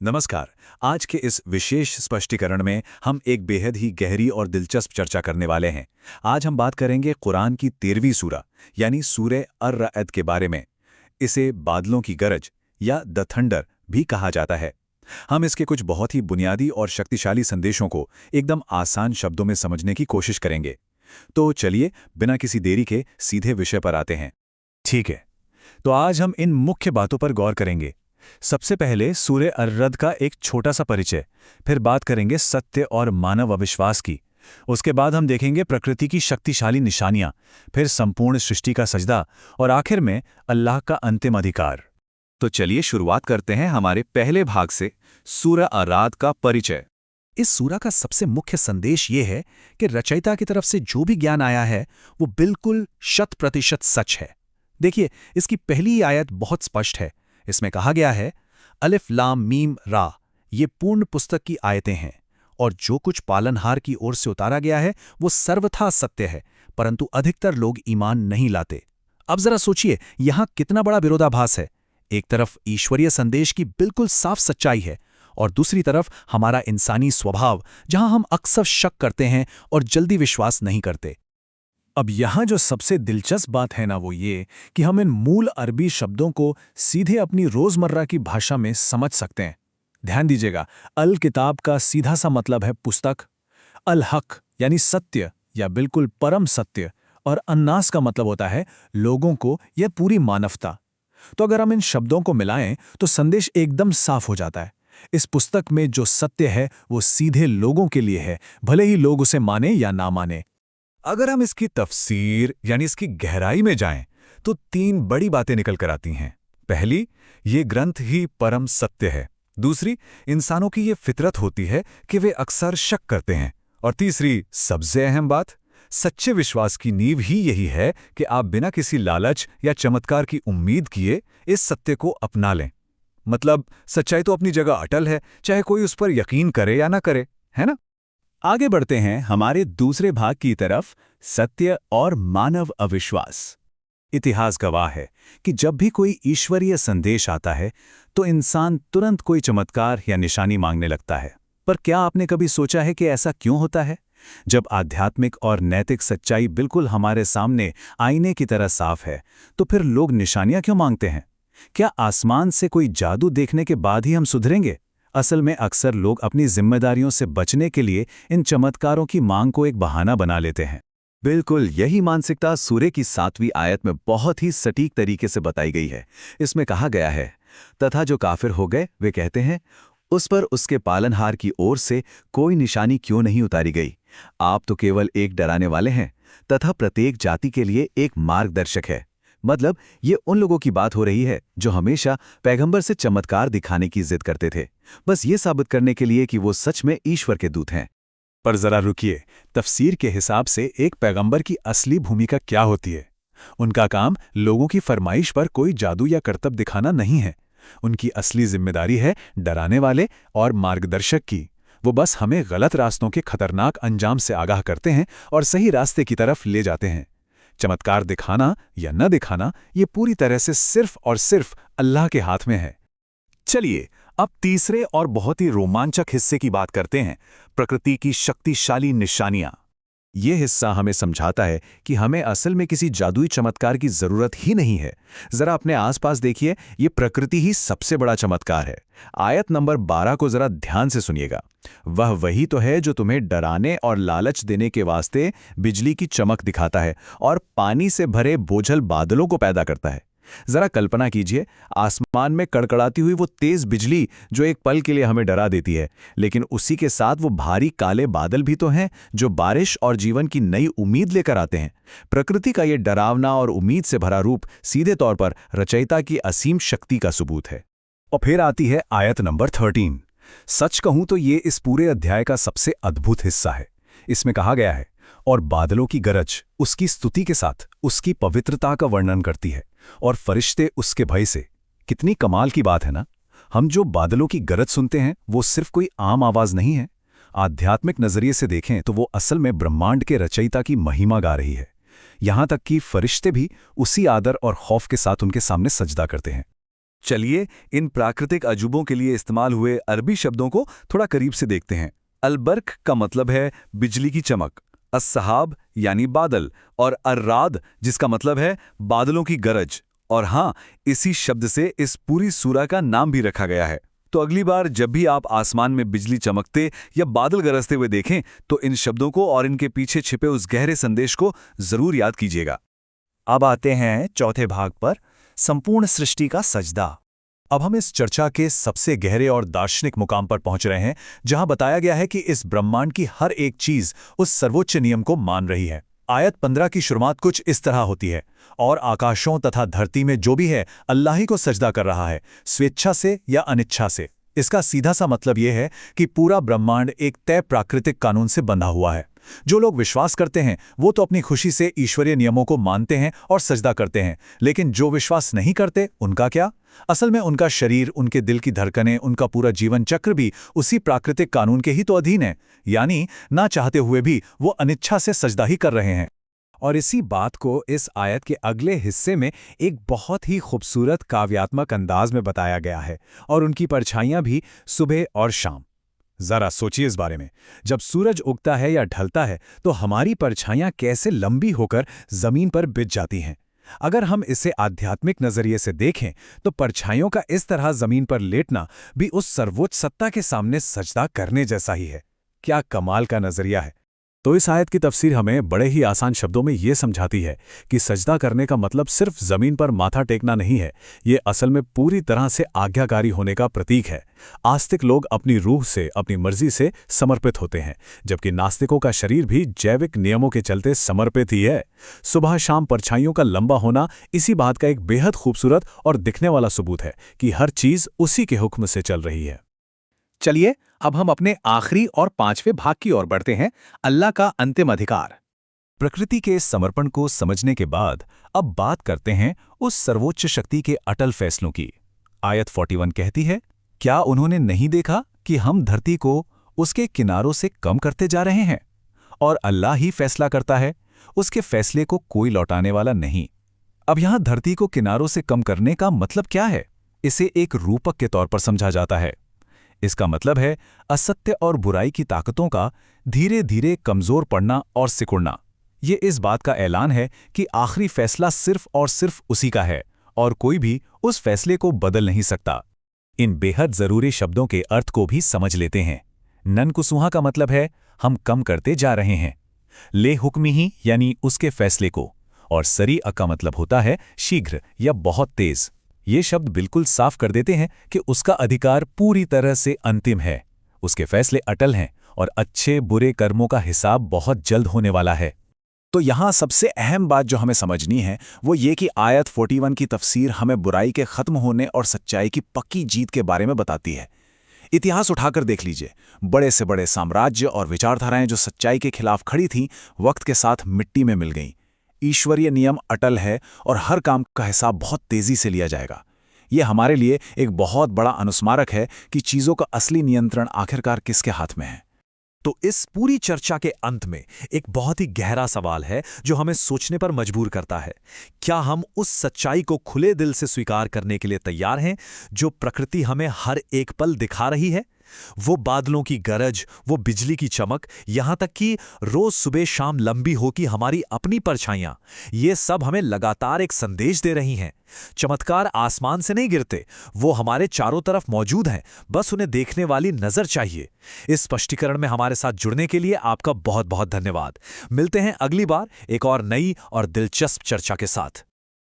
नमस्कार। आज के इस विशेष स्पष्टीकरण में हम एक बेहद ही गहरी और दिलचस्प चर्चा करने वाले हैं। आज हम बात करेंगे कुरान की 13वीं सूरा यानी सूरे अर-रअद के बारे में। इसे बादलों की गरज या द थंडर भी कहा जाता है। हम इसके कुछ बहुत ही बुनियादी और शक्तिशाली संदेशों को एकदम आसान शब्दों में समझने की कोशिश करेंगे। तो चलिए बिना किसी देरी के सीधे विषय पर आते हैं। ठीक है, तो आज हम इन मुख्य बातों पर गौर करेंगे। सबसे पहले सूरे अर-रद का एक छोटा सा परिचय, फिर बात करेंगे सत्य और मानव अविश्वास की। उसके बाद हम देखेंगे प्रकृति की शक्तिशाली निशानियां, फिर संपूर्ण सृष्टि का सजदा और आखिर में अल्लाह का अंतिम अधिकार। तो चलिए शुरुआत करते हैं हमारे पहले भाग से, सूरा अर-रद का परिचय। इस सूरा का सबसे मुख्य संदेश ये है कि रचयिता की तरफ से जो भी ज्ञान आया है वो बिल्कुल 100% सच है। देखिए, इसकी पहली आयत बहुत स्पष्ट है। इसमें कहा गया है, अलिफ लाम मीम रा, ये पूर्ण पुस्तक की आयतें हैं और जो कुछ पालनहार की ओर से उतारा गया है वो सर्वथा सत्य है, परंतु अधिकतर लोग ईमान नहीं लाते। अब जरा सोचिए, यहां कितना बड़ा विरोधाभास है। एक तरफ ईश्वरीय संदेश की बिल्कुल साफ सच्चाई है और दूसरी तरफ हमारा इंसानी स्वभाव, जहां हम अक्सर शक करते हैं और जल्दी विश्वास नहीं करते। अब यहाँ जो सबसे दिलचस्प बात है ना, वो ये कि हम इन मूल अरबी शब्दों को सीधे अपनी रोज़मर्रा की भाषा में समझ सकते हैं। ध्यान दीजिएगा, अल किताब का सीधा सा मतलब है पुस्तक, अल हक यानी सत्य या बिल्कुल परम सत्य, और अन्नास का मतलब होता है लोगों को या पूरी मानवता। तो अगर हम इन शब्दों को मिलाएं तो संदेश एकदम साफ हो जाता है। इस पुस्तक में जो सत्य है वो सीधे लोगों के लिए है, भले ही लोग उसे माने या ना माने। अगर हम इसकी तफसीर यानी इसकी गहराई में जाएं तो 3 बड़ी बातें निकल कर आती हैं। पहली, ये ग्रंथ ही परम सत्य है। दूसरी, इंसानों की ये फितरत होती है कि वे अक्सर शक करते हैं। और तीसरी, सबसे अहम बात, सच्चे विश्वास की नींव ही यही है कि आप बिना किसी लालच या चमत्कार की उम्मीद किए इस सत्य को अपना लें। मतलब सच्चाई तो अपनी जगह अटल है, चाहे कोई उस पर यकीन करे या ना करे, है ना? आगे बढ़ते हैं हमारे दूसरे भाग की तरफ, सत्य और मानव अविश्वास। इतिहास गवाह है कि जब भी कोई ईश्वरीय संदेश आता है तो इंसान तुरंत कोई चमत्कार या निशानी मांगने लगता है। पर क्या आपने कभी सोचा है कि ऐसा क्यों होता है? जब आध्यात्मिक और नैतिक सच्चाई बिल्कुल हमारे सामने आईने की तरह साफ है, तो फिर लोग निशानियां क्यों मांगते हैं? क्या आसमान से कोई जादू देखने के बाद ही हम सुधरेंगे? असल में अक्सर लोग अपनी जिम्मेदारियों से बचने के लिए इन चमत्कारों की मांग को एक बहाना बना लेते हैं। बिल्कुल यही मानसिकता सूरे की 7वीं आयत में बहुत ही सटीक तरीके से बताई गई है। इसमें कहा गया है, तथा जो काफिर हो गए वे कहते हैं, उस पर उसके पालनहार की ओर से कोई निशानी क्यों नहीं उतारी गई? आप तो केवल एक डराने वाले हैं तथा प्रत्येक जाति के लिए एक मार्गदर्शक है। मतलब ये उन लोगों की बात हो रही है जो हमेशा पैगंबर से चमत्कार दिखाने की जिद करते थे, बस ये साबित करने के लिए कि वो सच में ईश्वर के दूत हैं। पर जरा रुकिए, तफसीर के हिसाब से एक पैगंबर की असली भूमिका क्या होती है? उनका काम लोगों की फरमाइश पर कोई जादू या करतब दिखाना नहीं है। उनकी असली जिम्मेदारी है डराने वाले और मार्गदर्शक की। वो बस हमें गलत रास्तों के खतरनाक अंजाम से आगाह करते हैं और सही रास्ते की तरफ ले जाते हैं। चमत्कार दिखाना या न दिखाना ये पूरी तरह से सिर्फ और सिर्फ अल्लाह के हाथ में है। चलिए अब तीसरे और बहुत ही रोमांचक हिस्से की बात करते हैं, प्रकृति की शक्तिशाली निशानियां। ये हिस्सा हमें समझाता है कि हमें असल में किसी जादुई चमत्कार की जरूरत ही नहीं है। जरा अपने आसपास देखिए, ये प्रकृति ही सबसे बड़ा चमत्कार है। आयत नंबर 12 को जरा ध्यान से सुनिएगा। वह वही तो है जो तुम्हें डराने और लालच देने के वास्ते बिजली की चमक दिखाता है और पानी से भरे बोझल बादलों को पैदा करता है। जरा कल्पना कीजिए, आसमान में कड़कड़ाती हुई वो तेज बिजली जो एक पल के लिए हमें डरा देती है, लेकिन उसी के साथ वो भारी काले बादल भी तो हैं जो बारिश और जीवन की नई उम्मीद लेकर आते हैं। प्रकृति का ये डरावना और उम्मीद से भरा रूप सीधे तौर पर रचयिता की असीम शक्ति का सबूत है। और फिर आती है आयत नंबर 13। सच कहूं तो ये इस पूरे अध्याय का सबसे अद्भुत हिस्सा है। इसमें कहा गया है, और बादलों की गरज उसकी स्तुति के साथ उसकी पवित्रता का वर्णन करती है और फरिश्ते उसके भय से। कितनी कमाल की बात है ना? हम जो बादलों की गरज सुनते हैं वो सिर्फ कोई आम आवाज नहीं है। आध्यात्मिक नजरिए से देखें तो वो असल में ब्रह्मांड के रचयिता की महिमा गा रही है। यहां तक कि फरिश्ते भी उसी आदर और खौफ के साथ उनके सामने सजदा करते हैं। चलिए इन प्राकृतिक अजूबों के लिए इस्तेमाल हुए अरबी शब्दों को थोड़ा करीब से देखते हैं। अलबर्क का मतलब है बिजली की चमक, अस्सहाब यानी बादल, और अर्राद जिसका मतलब है बादलों की गरज। और हाँ, इसी शब्द से इस पूरी सूरा का नाम भी रखा गया है। तो अगली बार जब भी आप आसमान में बिजली चमकते या बादल गरजते हुए देखें तो इन शब्दों को और इनके पीछे छिपे उस गहरे संदेश को जरूर याद कीजिएगा। अब आते हैं चौथे भाग पर, संपूर्ण सृष्टि का सजदा। अब हम इस चर्चा के सबसे गहरे और दार्शनिक मुकाम पर पहुंच रहे हैं, जहां बताया गया है कि इस ब्रह्मांड की हर एक चीज उस सर्वोच्च नियम को मान रही है। आयत 15 की शुरुआत कुछ इस तरह होती है, और आकाशों तथा धरती में जो भी है अल्लाह ही को सजदा कर रहा है, स्वेच्छा से या अनिच्छा से। इसका सीधा सा मतलब यह है कि पूरा ब्रह्मांड एक तय प्राकृतिक कानून से बंधा हुआ है। जो लोग विश्वास करते हैं वो तो अपनी खुशी से ईश्वरीय नियमों को मानते हैं और सजदा करते हैं, लेकिन जो विश्वास नहीं करते उनका क्या? असल में उनका शरीर, उनके दिल की धड़कनें, उनका पूरा जीवन चक्र भी उसी प्राकृतिक कानून के ही तो अधीन है। यानी ना चाहते हुए भी वो अनिच्छा से सजदा ही कर रहे हैं। और इसी बात को इस आयत के अगले हिस्से में एक बहुत ही खूबसूरत काव्यात्मक अंदाज में बताया गया है, और उनकी परछाइयां भी सुबह और शाम। जरा सोचिए इस बारे में, जब सूरज उगता है या ढलता है तो हमारी परछाइयां कैसे लंबी होकर जमीन पर बिछ जाती हैं। अगर हम इसे आध्यात्मिक नजरिए से देखें तो परछाइयों का इस तरह जमीन पर लेटना भी उस सर्वोच्च सत्ता के सामने सजदा करने जैसा ही है। क्या कमाल का नजरिया है। तो इस आयत की तफसीर हमें बड़े ही आसान शब्दों में ये समझाती है कि सजदा करने का मतलब सिर्फ जमीन पर माथा टेकना नहीं है, ये असल में पूरी तरह से आज्ञाकारी होने का प्रतीक है। आस्तिक लोग अपनी रूह से, अपनी मर्जी से समर्पित होते हैं, जबकि नास्तिकों का शरीर भी जैविक नियमों के चलते समर्पित ही है। सुबह शाम परछाइयों का लंबा होना इसी बात का एक बेहद खूबसूरत और दिखने वाला सबूत है कि हर चीज उसी के हुक्म से चल रही है। चलिए अब हम अपने आखिरी और 5वें भाग की ओर बढ़ते हैं, अल्लाह का अंतिम अधिकार। प्रकृति के समर्पण को समझने के बाद अब बात करते हैं उस सर्वोच्च शक्ति के अटल फैसलों की। आयत 41 कहती है, क्या उन्होंने नहीं देखा कि हम धरती को उसके किनारों से कम करते जा रहे हैं? और अल्लाह ही फैसला करता है, उसके फैसले को कोई लौटाने वाला नहीं। अब यहां धरती को किनारों से कम करने का मतलब क्या है? इसे एक रूपक के तौर पर समझा जाता है। इसका मतलब है असत्य और बुराई की ताकतों का धीरे धीरे कमजोर पड़ना और सिकुड़ना। ये इस बात का ऐलान है कि आखिरी फैसला सिर्फ और सिर्फ उसी का है और कोई भी उस फैसले को बदल नहीं सकता। इन बेहद जरूरी शब्दों के अर्थ को भी समझ लेते हैं। ननकुसुहा का मतलब है हम कम करते जा रहे हैं, ले हुक्मी ही यानी उसके फैसले को, और सरी अ का मतलब होता है शीघ्र या बहुत तेज। ये शब्द बिल्कुल साफ कर देते हैं कि उसका अधिकार पूरी तरह से अंतिम है, उसके फैसले अटल हैं और अच्छे बुरे कर्मों का हिसाब बहुत जल्द होने वाला है। तो यहाँ सबसे अहम बात जो हमें समझनी है वो ये कि आयत 41 की तफसीर हमें बुराई के खत्म होने और सच्चाई की पक्की जीत के बारे में बताती है। इतिहास उठाकर देख लीजिए, बड़े से बड़े साम्राज्य और विचारधाराएं जो सच्चाई के खिलाफ खड़ी थीं, वक्त के साथ मिट्टी में मिल गईं। ईश्वरीय नियम अटल है और हर काम का हिसाब बहुत तेजी से लिया जाएगा। यह हमारे लिए एक बहुत बड़ा अनुस्मारक है कि चीजों का असली नियंत्रण आखिरकार किसके हाथ में है। तो इस पूरी चर्चा के अंत में एक बहुत ही गहरा सवाल है जो हमें सोचने पर मजबूर करता है। क्या हम उस सच्चाई को खुले दिल से स्वीकार करने के लिए तैयार हैं जो प्रकृति हमें हर एक पल दिखा रही है? वो बादलों की गरज, वो बिजली की चमक, यहां तक कि रोज सुबह शाम लंबी होगी हमारी अपनी परछाइयां, ये सब हमें लगातार एक संदेश दे रही हैं। चमत्कार आसमान से नहीं गिरते, वो हमारे चारों तरफ मौजूद हैं, बस उन्हें देखने वाली नजर चाहिए। इस स्पष्टीकरण में हमारे साथ जुड़ने के लिए आपका बहुत बहुत धन्यवाद। मिलते हैं अगली बार एक और नई और दिलचस्प चर्चा के साथ।